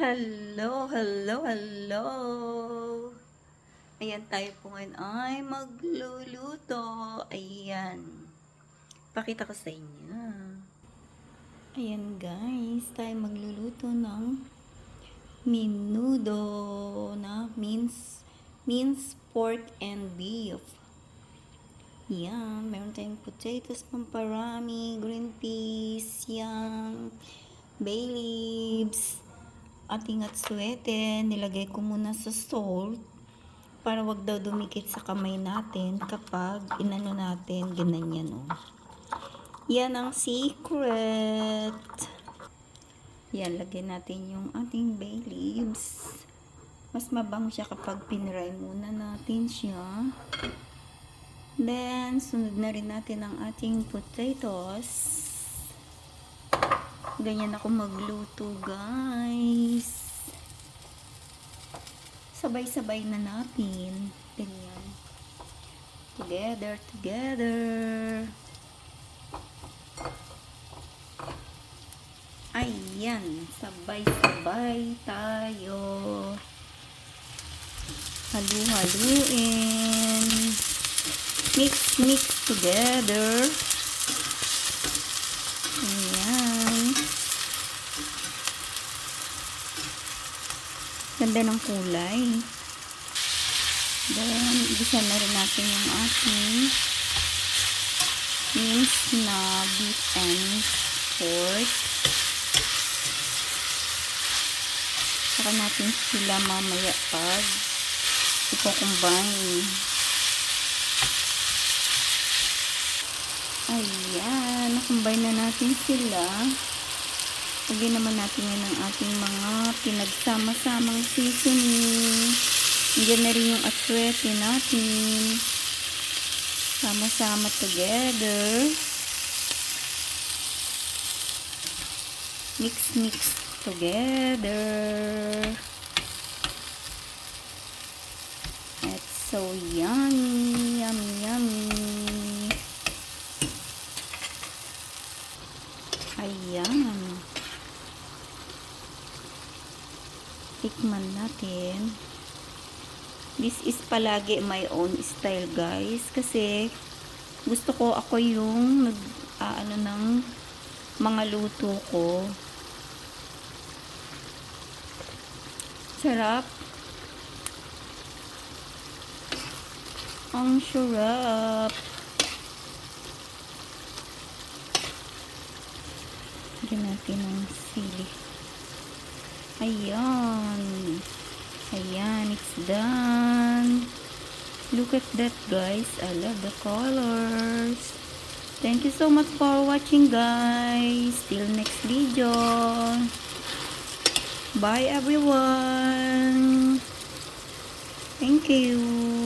Hello, hello, hello! Ayan, tayo po ngayon ay magluluto. Ayan. Pakita ko sa inyo. Ayan guys, tayo magluluto ng menudo na minced pork and beef. Yan, meron tayong potatoes, pamparami, green peas, yan, bay leaves, ating atsuete. Nilagay ko muna sa salt para wag daw dumikit sa kamay natin kapag inano natin, ganyan o. Yan ang secret. Yan, lagyan natin yung ating bay leaves. Mas mabango siya kapag pinray muna natin siya. Then, sunod na rin natin ang ating potatoes. Ganyan ako magluto, guys. Sabay-sabay na natin. Ganyan. Together. Ayan. Sabay-sabay tayo. Halu-haluin. Mix together. Ayan. Ganda ng kulay. Then, igisa na rin natin yung ating minced na beef and pork. Saka natin sila mamaya pag i-combine. Ayan, na-combine na natin sila. Lagyan naman natin yan ang ating mga pinagsama-samang seasoning. Nandiyan na rin yung atsuete natin. Sama-sama together. Mix together. It's so yummy. Ayan. Tikman natin. This is palagi my own style, guys. Kasi gusto ko ako yung nag-aano ng mga luto ko. Sarap. Ang sarap. Lagyan natin ng sili. Ayan, it's done. Look at that, guys. I love the colors. Thank you so much for watching, guys. Till next video. Bye, everyone. Thank you.